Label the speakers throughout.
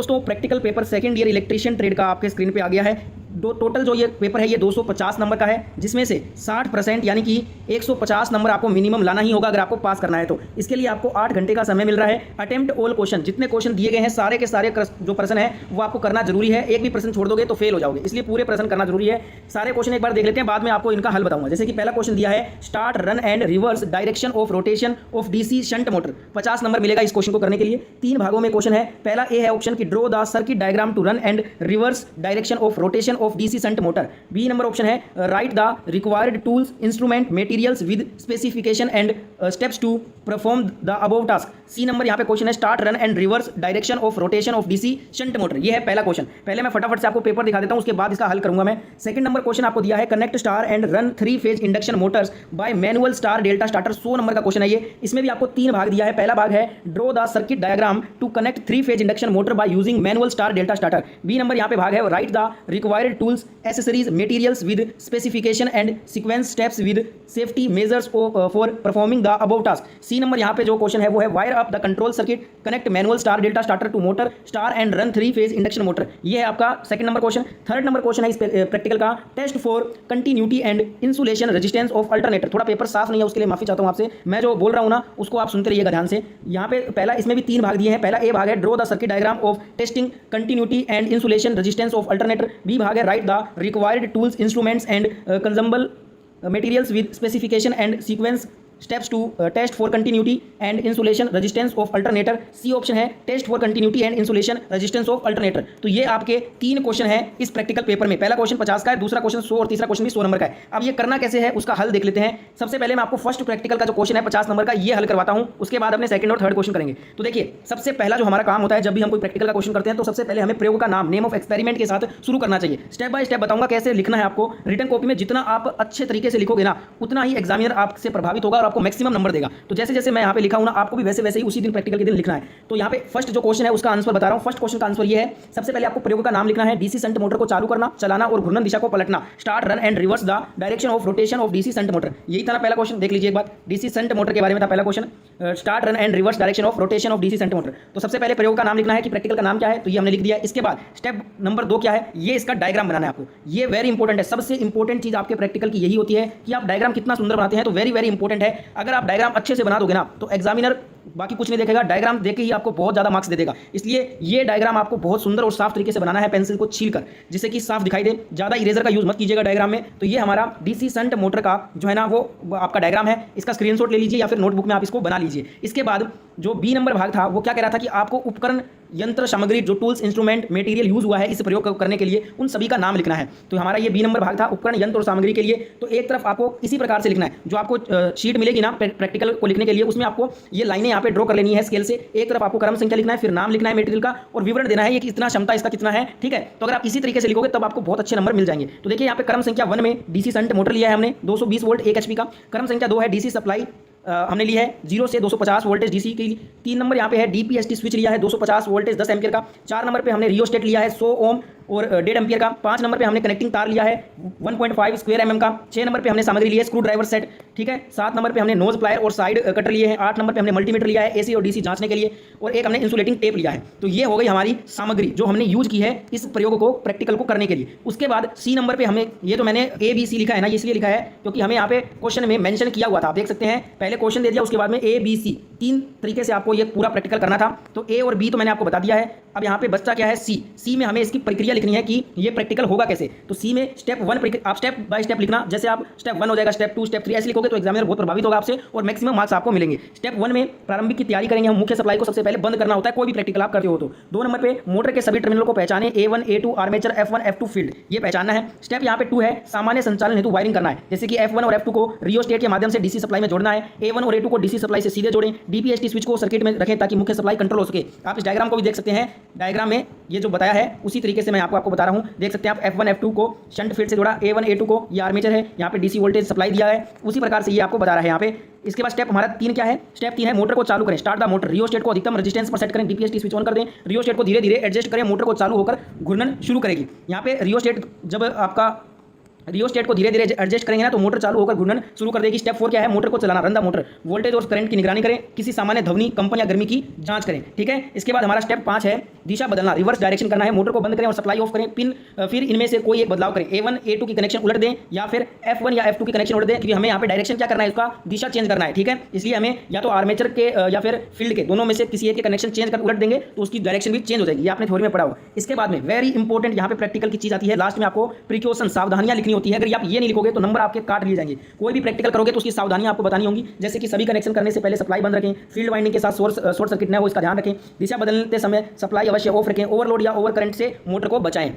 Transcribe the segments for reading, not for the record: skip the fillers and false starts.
Speaker 1: दोस्तों practical paper second year electrician trade का आपके स्क्रीन पे आ गया है। टोटल जो ये पेपर है ये 250 नंबर का है, जिसमें से 60% यानी कि 150 नंबर आपको मिनिमम लाना ही होगा अगर आपको पास करना है। तो इसके लिए आपको 8 घंटे का समय मिल रहा है। अटेम्प्ट ऑल क्वेश्चन, जितने क्वेश्चन दिए गए हैं सारे के सारे जो प्रश्न है वो आपको करना जरूरी है। एक भी प्रश्न छोड़ दोगे तो फेल हो जाओगे, इसलिए पूरे प्रश्न करना जरूरी है। सारे क्वेश्चन एक बार देख लेते हैं, बाद में आपको इनका हल बताऊंगा। जैसे कि पहला क्वेश्चन दिया है, start run and reverse direction of rotation of DC shunt motor. 50 number मिलेगा इस क्वेश्चन को करने के लिए। 3 भागों में क्वेश्चन है। पहला ए है ऑप्शन की draw the circuit diagram to run and reverse direction of rotation of DC shunt motor. B number option है, write the required tools instrument materials with specification and steps to perform the above task. C number यहाँ पे question है, start run and reverse direction of rotation of DC shunt motor. ये है पहला question. पहले मैं फटाफट से आपको पेपर दिखा देता हूं, उसके बाद इसका हल करूंगा मैं। सेकंड नंबर क्वेश्चन आपको दिया है, connect star and run 3 phase induction Motors bye manual star delta starter. 100 number का क्वेश्चन है ये। इसमें भी आपको 3 भाग दिया है। पहला भाग है, draw the circuit diagram to connect 3 phase induction motor by using manual star delta starter. B number यहाँ पे भाग है, write the required tools accessories materials with specification and sequence steps with safety measures for performing the above task. C number यहाँ पे जो question है वो है, wire up the control circuit connect manual star delta starter to motor star and run 3 phase induction motor. ये है आपका second number question. Third number question है इस प्रैक्टिकल का, test for continuity and insulation resistance of alternator. थोड़ा paper साफ नहीं है, उसके लिए माफी चाहता हूं आपसे। मैं जो बोल रहा हूं ना उसको आप सुनते रहिएगा ध्यान से। यहाँ पे पहला, इसमें भी 3 भाग दिए हैं। पहला ए भाग है, draw the circuit diagram of testing continuity and insulation resistance of alternator. B भाग है, write the required tools instruments and consumable materials with specification and sequence steps to test for continuity and insulation resistance of alternator। C option है, test for continuity and insulation resistance of alternator. तो ये आपके 3 question है इस practical paper में। पहला question 50 का है, दूसरा क्वेश्चन 100 और तीसरा क्वेश्चन भी 100 नंबर का है। अब ये करना कैसे है उसका हल देख लेते हैं। सबसे पहले मैं आपको फर्स्ट प्रैक्टिकल का जो क्वेश्चन है 50 नंबर का ये हल करवाता हूं, उसके बाद अपने सेकंड और थर्ड क्वेश्चन करेंगे। तो देखिए, सबसे पहला जो हमारा काम होता है जब भी हम कोई प्रैक्टिकल का क्वेश्चन करते हैं तो सबसे पहले हमें प्रयोग का नाम, नेम ऑफ एक्सपेरिमेंट के साथ शुरू करना चाहिए। स्टेप बाय स्टेप बताऊंगा कैसे लिखना है आपको। रिटन कॉपी में जितना आप अच्छे तरीके से लिखोगे ना, उतना ही एग्जामिनर आपसे प्रभावित होगा और आपको मैक्सिमम नंबर देगा। तो जैसे जैसे मैं यहाँ पे लिखा हूं ना, आपको भी वैसे वैसे ही उसी दिन प्रैक्टिकल के दिन लिखना है। तो यहाँ पे फर्स्ट जो क्वेश्चन है उसका आंसर बता रहा हूं। फर्स्ट क्वेश्चन का आंसर ये है, सबसे पहले आपको प्रयोग का नाम लिखना है। डीसी शंट मोटर को चालू करना, चलाना और घूर्णन दिशा को पलटना। Start run and reverse the direction of rotation of DC shunt motor. यही था ना पहला क्वेश्चन। देख लीजिए एक बार, डीसी शंट मोटर के बारे में था पहला question, start run and reverse direction of rotation of DC shunt motor. तो सबसे पहले प्रयोग का नाम लिखना है कि प्रैक्टिकल का नाम क्या है, तो ये हमने लिख दिया। इसके बाद स्टेप नंबर 2 क्या है, ये इसका डायग्राम बनाना है आपको। ये वेरी इंपॉर्टेंट है। सबसे इंपॉर्टेंट चीज आपके प्रैक्टिकल की यही होती है कि आप डायग्राम कितना सुंदर बनाते हैं। तो वेरी वेरी इंपॉर्टेंट है। अगर आप डायग्राम अच्छे से बना दोगे ना तो एग्जामिनर बाकी कुछ नहीं देखेगा, डायग्राम देख के ही आपको बहुत ज्यादा मार्क्स दे देगा। इसलिए ये डायग्राम आपको बहुत सुंदर और साफ तरीके से बनाना है, पेंसिल को छीलकर, जिससे कि साफ दिखाई दे। ज्यादा इरेजर का यूज मत कीजिएगा डायग्राम में। तो ये हमारा डीसी शंट मोटर का जो है ना वो आपका डायग्राम है। इसका स्क्रीनशॉट ले लीजिए या फिर नोटबुक में आप इसको बना लीजिए। इसके बाद जो बी नंबर भाग था वो क्या कह रहा था कि आपको उपकरण, यंत्र सामग्री, जो टूल्स इंस्ट्रूमेंट मटेरियल यूज हुआ है इस प्रयोग करने के लिए, उन सभी का नाम लिखना है। तो हमारा ये बी नंबर भाग था, उपकरण, यंत्र और सामग्री के लिए। तो एक तरफ आपको इसी प्रकार से लिखना है। जो आपको शीट मिलेगी ना प्रैक्टिकल को लिखने के लिए, उसमें आपको ये लाइनें यहाँ पे ड्रॉ कर लेनी है स्केल से। एक तरफ आपको क्रम संख्या लिखना है, फिर नाम लिखना है मटेरियल का और विवरण देना है ये कितना क्षमता इसका कितना है। ठीक है, तो अगर आप इसी तरीके से लिखोगे तब आपको बहुत अच्छे नंबर मिल जाएंगे। तो देखिए यहाँ पे क्रम संख्या 1 में डीसी शंट मोटर लिया है हमने 220 वोल्ट 1 एचपी का। क्रम संख्या 2 है डीसी सप्लाई हमने ली है 0 से 250 वोल्टेज डीसी की। 3 नंबर यहाँ पे है डीपीएसटी स्विच लिया है 250 वोल्टेज 10 एम्पियर का। 4 नंबर पे हमने रियोस्टेट लिया है 100 ओम और 1.5 एम्पियर का। 5 नंबर पे हमने कनेक्टिंग तार लिया है 1.5 स्क्वायर एमएम का। 6 नंबर पे हमने सामग्री ली है स्क्रू ड्राइवर सेट। ठीक है, 7 नंबर पे हमने नोज प्लायर और साइड कटर लिए हैं। 8 नंबर पे हमने मल्टीमीटर लिया है एसी और डीसी जांचने के लिए, और एक हमने इंसुलेटिंग टेप लिया है। तो ये हो गई हमारी सामग्री जो हमने यूज की है इस प्रयोग को, प्रैक्टिकल को करने के लिए। उसके बाद सी नंबर पे हमें, ये तो मैंने ABC लिखा है ना, इसलिए लिखा है क्योंकि हमें यहाँ पे क्वेश्चन में मेंशन किया हुआ था। आप देख सकते हैं, पहले क्वेश्चन दे दिया, उसके बाद में ABC 3 तरीके से आपको ये पूरा प्रैक्टिकल करना था। तो ए और बी तो मैंने आपको बता दिया है। अब यहाँ पे बच्चा क्या है, सी में हमें इसकी प्रक्रिया लिखनी है कि ये प्रैक्टिकल होगा कैसे। तो सी में स्टेप 1 आप स्टेप बाय स्टेप लिखना। जैसे आप स्टेप 1 हो जाएगा, स्टेप 2, स्टेप 3 ऐसे लिखोगे तो एग्जामिनर बहुत प्रभावित होगा आपसे और मैक्सिमम मार्क्स आपको मिलेंगे। स्टेप 1 में प्रारंभिक की तैयारी करेंगे हम। मुख्य सप्लाई को सबसे पहले बंद करना होता है, कोई भी प्रैक्टिकल आप करते हो तो। 2 नंबर पे मोटर के सभी टर्मिनल को पहचाने, A1 A2 armature, F1 F2 field, ये पहचानना है। स्टेप यहाँ पे 2 है, सामान्य संचालन हेतु वायरिंग करना है। जैसे कि F1 और F2 को रियोस्टेट के माध्यम से डीसी सप्लाई में जोड़ना है। A1 और A2 को डीसी सप्लाई से सीधे जोड़ें। डीपीएसटी स्विच को सर्किट में रखें ताकि मुख्य सप्लाई कंट्रोल हो सके। आप इस डायग्राम को भी देख सकते हैं। डायग्राम में ये जो बताया है उसी तरीके से मैं आपको बता रहा हूँ। देख सकते हैं आप F1 F2 को शंट फील्ड से जोड़ा, A1 A2 को ये आर्मेचर है, यहाँ पे डीसी वोल्टेज सप्लाई दिया है, उसी प्रकार से ये आपको बता रहा है यहाँ पे। इसके बाद स्टेप हमारा 3 क्या है, स्टेप 3 है मोटर को चालू करें। स्टार्ट द मोटर, रियोस्टेट को अधिकतम रेजिस्टेंस पर सेट करें, डीपीएसटी स्विच ऑन कर दें, रियोस्टेट को धीरे धीरे एडजस्ट करें, मोटर को चालू होकर घूर्णन शुरू करेगी। यहाँ पे रियोस्टेट जब आपका रियोस्टेट को धीरे धीरे एडजस्ट करेंगे ना तो मोटर चालू होकर घूर्णन शुरू कर देगी। स्टेप 4 क्या है, मोटर को चलाना, रन द मोटर, वोल्टेज और करंट की निगरानी करें, किसी सामान्य ध्वनि, कंपन या गर्मी की जांच करें। ठीक है, इसके बाद हमारा स्टेप 5 है दिशा बदलना, रिवर्स डायरेक्शन करना है, मोटर को बंद करें और सप्लाई ऑफ करें, फिर इनमें से कोई एक बदलाव करें, A1 A2 की कनेक्शन उलट दें या फिर F1 या F2 की कनेक्शन उलट दें, क्योंकि हमें यहाँ पे डायरेक्शन क्या करना है, इसका दिशा चेंज करना है। ठीक है, इसलिए हमें या तो आर्मेचर के या फिर फील्ड के दोनों में से किसी एक के कनेक्शन चेंज कर उलट देंगे तो उसकी डायरेक्शन भी चेंज हो जाएगी। ये आपने थ्योरी में पढ़ा होगा। इसके बाद में वेरी इंपॉर्टेंट यहाँ पे प्रैक्टिकल की चीज आती है, लास्ट में आपको प्रिकॉशन, सावधानियां लिखनी होती है। अगर आप ये नहीं लिखोगे तो नंबर आपके काट लिए जाएंगे। कोई भी प्रैक्टिकल करोगे तो उसकी सावधानियां आपको बतानी होंगी, जैसे कि सभी कनेक्शन करने से पहले सप्लाई बंद रखें, फील्ड वाइंडिंग के साथ शॉर्ट सर्किट न हो इसका ध्यान रखें, दिशा बदलते समय सप्लाई अवश्य ऑफ रखें, ओवरलोड या ओवर करंट से मोटर को बचाएं।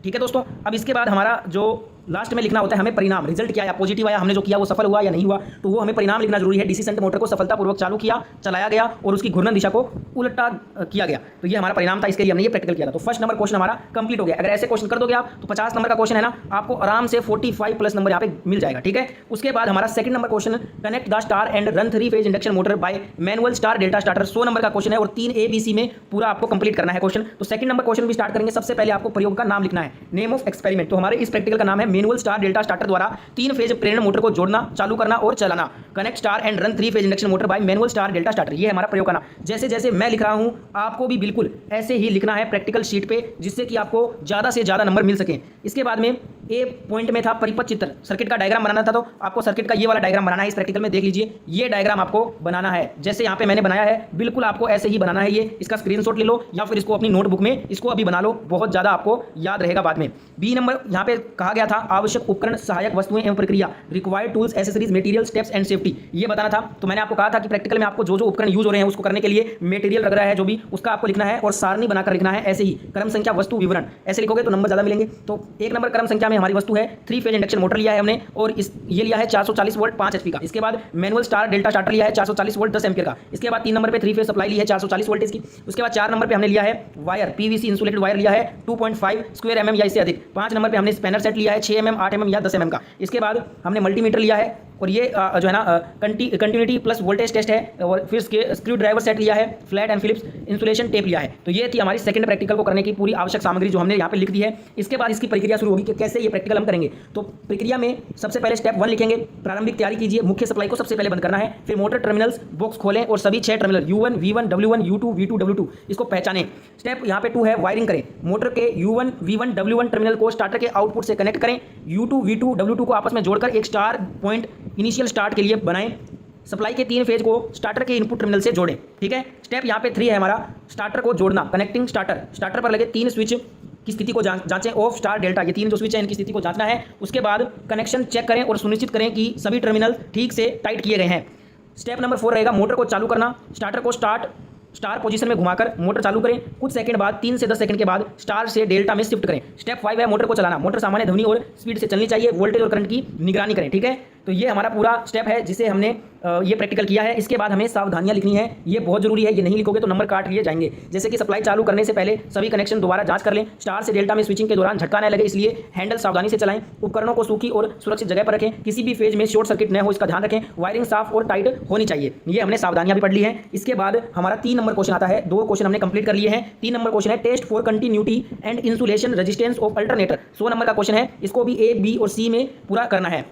Speaker 1: ठीक है दोस्तों, अब इसके बाद हमारा जो लास्ट में लिखना होता है हमें परिणाम, रिजल्ट क्या आया, पॉजिटिव आया, हमने जो किया वो सफल हुआ या नहीं हुआ, तो वो हमें परिणाम लिखना जरूरी है। डीसी शंट मोटर को सफलतापूर्वक चालू किया, चलाया गया और उसकी घूर्णन दिशा को उल्टा किया गया, तो ये हमारा परिणाम था। इसके लिए हमने ये प्रैक्टिकल किया था। तो फर्स्ट नंबर क्वेश्चन हमारा कंप्लीट हो गया। अगर ऐसे क्वेश्चन कर दोगे आप तो 50 नंबर का क्वेश्चन है ना, आपको आराम से 45 प्लस नंबर यहाँ पे मिल जाएगा। ठीक है, उसके बाद हमारा second number question, connect the star and run 3 phase induction motor bye manual star delta starter, 100 number का क्वेश्चन है और 3 ABC में पूरा आपको कंप्लीट करना है क्वेश्चन। तो सेकंड नंबर क्वेश्चन भी स्टार्ट करेंगे। सबसे पहले आपको प्रयोग का नाम लिखना है, नेम ऑफ एक्सपेरिमेंट। तो हमारे इस प्रैक्टिकल का नाम है मैनुअल स्टार डेल्टा स्टार्टर द्वारा 3 फेज प्रेरण मोटर को जोड़ना, चालू करना और चलाना, connect star and run 3 phase induction motor bye manual star delta starter. ये हमारा प्रयोग का नाम। जैसे जैसे मैं लिख रहा हूं आपको भी बिल्कुल ऐसे ही लिखना है प्रैक्टिकल शीट पे, जिससे कि आपको ज़्यादा से ज़्यादा नंबर मिल सके। इसके बाद में ए पॉइंट में था परिपथ चित्र, सर्किट का डायग्राम बनाना था, तो आपको सर्किट का ये वाला डायग्राम बनाना है। इस प्रैक्टिकल में देख लीजिए, ये डायग्राम आपको बनाना है जैसे यहाँ पे मैंने बनाया है, बिल्कुल आपको ऐसे ही बनाना है। ये इसका स्क्रीनशॉट ले लो या फिर इसको अपनी नोटबुक में इसको अभी बना लो, बहुत ज़्यादा आपको याद रहेगा बाद में। बी नंबर यहाँ पे कहा गया था आवश्यक उपकरण, सहायक वस्तुएं एवं प्रक्रिया, required tools, accessories, material, steps and safety, ये बताना था। तो मैंने आपको कहा था कि प्रैक्टिकल में आपको जो जो उपकरण यूज हो रहे हैं उसको करने के लिए मटेरियल लग रहा है जो भी, उसका आपको लिखना है और सारणी बनाकर लिखना है। ऐसे ही क्रम संख्या, वस्तु, विवरण, ऐसे लिखोगे तो नंबर ज़्यादा मिलेंगे। तो एक नंबर क्रम संख्या में हमारी वस्तु है 3 फेज इंडक्शन मोटर लिया है हमने, और ये लिया है 440 वोल्ट 5 HP का। इसके बाद मैनुअल स्टार डेल्टा स्टार्टर लिया है 440 वोल्ट 10 एम्पीयर का। इसके बाद 3 नंबर पे 3 फेज सप्लाई ली है 440 वोल्टेज की। उसके बाद 4 नंबर पे हमने लिया है वायर, PVC इंसुलेटेड वायर लिया है 2.5 स्क्वायर mm या इससे अधिक। 5 नंबर पे हमने स्पैनर सेट लिया है 6 mm, 8 mm या 10 mm का। इसके बाद हमने मल्टीमीटर लिया है, और ये जो है ना कंटिन्यूटी प्लस वोल्टेज टेस्ट है, और फिर स्क्रू ड्राइवर सेट लिया है, flat and Phillips insulation tape लिया है। तो ये थी हमारी सेकंड प्रैक्टिकल को करने की पूरी आवश्यक सामग्री जो हमने यहाँ पे लिख दी है। इसके बाद इसकी प्रक्रिया शुरू होगी कि कैसे ये प्रैक्टिकल हम करेंगे। तो प्रक्रिया में सबसे पहले स्टेप 1 लिखेंगे, प्रारंभिक तैयारी कीजिए, मुख्य सप्लाई को सबसे पहले बंद करना है। फिर मोटर टर्मिनल्स बॉक्स खोलें और सभी 6 terminal U1 V1 W1 U2 V2 W2 इसको पहचानें। स्टेप यहाँ पे 2 है, वायरिंग करें। मोटर के U1 V1 W1 टर्मिनल को स्टार्टर के आउटपुट से कनेक्ट करें। U2 V2 W2 को आपस में जोड़कर एक स्टार पॉइंट इनिशियल स्टार्ट के लिए बनाएं। सप्लाई के 3 फेज को स्टार्टर के इनपुट टर्मिनल से जोड़ें। ठीक है, स्टेप यहाँ पे 3 है हमारा, स्टार्टर को जोड़ना, कनेक्टिंग स्टार्टर। स्टार्टर पर लगे 3 स्विच की स्थिति को जांचें, ऑफ, स्टार, डेल्टा, ये 3 जो स्विच है इनकी स्थिति को जांचना है। उसके बाद कनेक्शन चेक करें और सुनिश्चित करें कि सभी टर्मिनल ठीक से टाइट किए गए हैं। स्टेप नंबर 4 रहेगा, मोटर को चालू करना। स्टार्टर को स्टार पोजीशन में घुमाकर मोटर चालू करें। कुछ सेकंड बाद 3 से 10 सेकंड के बाद स्टार से डेल्टा में शिफ्ट करें। स्टेप 5 है, मोटर को चलाना। मोटर सामान्य ध्वनि और स्पीड से चलनी चाहिए, वोल्टेज और करंट की निगरानी करें। ठीक है, तो ये हमारा पूरा स्टेप है जिसे हमने ये प्रैक्टिकल किया है। इसके बाद हमें सावधानियां लिखनी है, ये बहुत जरूरी है, ये नहीं लिखोगे तो नंबर काट लिए जाएंगे। जैसे कि सप्लाई चालू करने से पहले सभी कनेक्शन दोबारा जांच कर लें। स्टार से डेल्टा में स्विचिंग के दौरान झटका न लगे, इसलिए हैंडल सावधानी से चलाएं। उपकरणों को सूखी और सुरक्षित जगह पर रखें। किसी भी फेज में शॉर्ट सर्किट न हो इसका ध्यान रखें। वायरिंग साफ और टाइट होनी चाहिए। ये हमने सावधानियां भी पढ़ ली हैं। इसके बाद हमारा 3 नंबर क्वेश्चन आता है। 2 क्वेश्चन हमने कंप्लीट कर लिए हैं। 3 नंबर क्वेश्चन है, test for continuity and insulation resistance of alternator. 100 number का क्वेश्चन है, इसको भी A, B और C में पूरा करना है।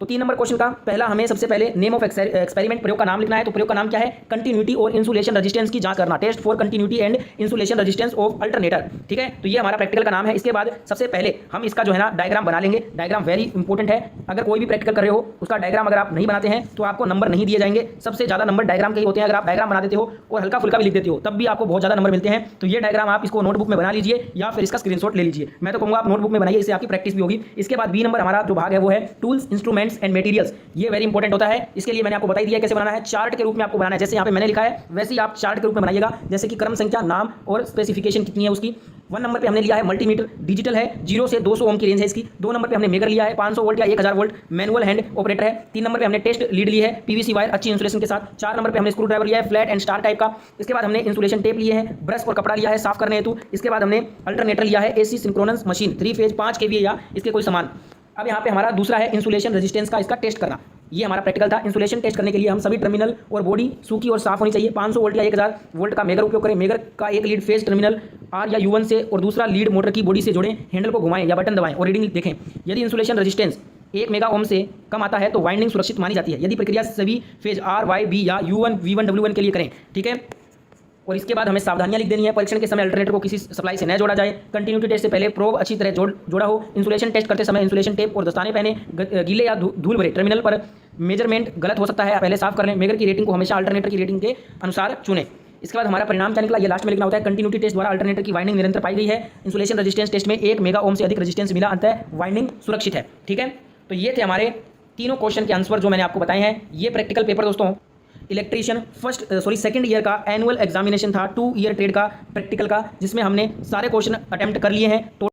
Speaker 1: तो 3 नंबर क्वेश्चन का पहला हमें सबसे पहले नेम ऑफ एक्सपेरिमेंट, प्रयोग का नाम लिखना है। तो प्रयोग का नाम क्या है, कंटिन्यूटी और इंसुलेशन रेजिस्टेंस की जांच करना, test for continuity and insulation resistance of alternator. ठीक है, तो ये हमारा प्रैक्टिकल का नाम है। इसके बाद सबसे पहले हम इसका जो है ना डायग्राम बना लेंगे। डायग्राम वेरी इंपॉर्टेंट है। अगर कोई भी प्रैक्टिकल कर रहे हो उसका डायग्राम अगर आप नहीं बनाते हैं तो आपको नंबर नहीं दिए जाएंगे। सबसे ज़्यादा नंबर डायग्राम के ही होते हैं। अगर आप डायग्राम बना देते हो और हल्का फुल्का भी लिख देते हो तब भी आपको बहुत ज़्यादा नंबर मिलते हैं। तो ये डायग्राम आप इसको नोटबुक में बना लीजिए या फिर इसका स्क्रीनशॉट ले लीजिए। मैं तो कहूँगा आप नोटबुक में बनाइए, इससे आपकी प्रैक्टिस भी होगी। इसके बाद B नंबर हमारा जो भाग है वो है टूल्स, इंस्ट्रूमेंट्स एंड मटेरियल्स। ये वेरी इंपॉर्टेंट होता है। इसके लिए मैंने आपको बताई दिया कैसे बनाना है। चार्ट के रूप में आपको बनाना है, जैसे यहाँ पे मैंने लिखा है वैसे ही आप चार्ट के रूप में बनाइएगा। जैसे कि क्रम संख्या, नाम और स्पेसिफिकेशन कितनी है उसकी। 1 नंबर पे हमने लिया है मल्टीमीटर, डिजिटल है, 0 से 200 ओम की रेंज है इसकी। 2 नंबर पे हमने मेगर लिया है 500 वोल्ट या 1000 वोल्ट, मैनुअल हैंड ऑपरेटर है। 3 नंबर पे हमने टेस्ट लीड ली है, PVC वायर अच्छी इंसुलेशन के साथ। 4 नंबर पे हमने स्क्रू ड्राइवर लिया है, फ्लैट एंड स्टार टाइप का। इसके बाद हमने इंसुलेशन टेप लिए हैं, ब्रश और कपड़ा लिया है साफ करने हेतु। इसके बाद हमने अल्टरनेटर लिया है, AC synchronous machine 3 phase 5 kVA या इसके कोई समान। अब यहाँ पे हमारा दूसरा है इंसुलेशन रेजिस्टेंस का, इसका टेस्ट करना। ये हमारा प्रैक्टिकल था। इंसुलेशन टेस्ट करने के लिए हम सभी टर्मिनल और बॉडी सूखी और साफ होनी चाहिए। 500 वोल्ट या 1000 वोल्ट का मेगर उपयोग करें। मेगर का एक लीड फेज टर्मिनल आर या U1 से और दूसरा लीड मोटर की बॉडी से जोड़ें। हैंडल को घुमाएं या बटन दबाएं और रीडिंग देखें। यदि इंसुलेशन रेजिस्टेंस 1 मेगा ओम से कम आता है तो वाइंडिंग सुरक्षित मानी जाती है। यदि प्रक्रिया सभी फेज R, Y, B या U1, V1, W1 के लिए करें। ठीक है, और इसके बाद हमें सावधानियां लिख देनी है। परीक्षण के समय अल्टरनेटर को किसी सप्लाई से न जोड़ा जाए। कंटिन्यूटी टेस्ट से पहले प्रोब अच्छी तरह जोड़ा हो। इंसुलेशन टेस्ट करते समय इंसुलेशन टेप और दस्ताने पहने। गीले या धूल भरे टर्मिनल पर मेजरमेंट गलत हो सकता है, पहले साफ कर लें। मेगर की रेटिंग को हमेशा अल्टरनेटर की रेटिंग के अनुसार चुनें। इसके बाद हमारा परिणाम क्या निकला, ये लास्ट में लिखना होता है। कंटिन्यूटी टेस्ट द्वारा अल्टरनेटर की वाइंडिंग निरंतर पाई गई है। इंसुलेशन रेजिस्टेंस टेस्ट में 1 मेगा ओम से अधिक रेजिस्टेंस मिला, अंततः वाइंडिंग सुरक्षित है। ठीक है, तो ये थे हमारे तीनों क्वेश्चन के आंसर जो मैंने आपको बताए हैं। ये प्रैक्टिकल पेपर दोस्तों इलेक्ट्रीशियन सेकंड ईयर का एनुअल एग्जामिनेशन था, 2 ईयर ट्रेड का प्रैक्टिकल का, जिसमें हमने सारे क्वेश्चन अटेम्प्ट कर लिए हैं। तो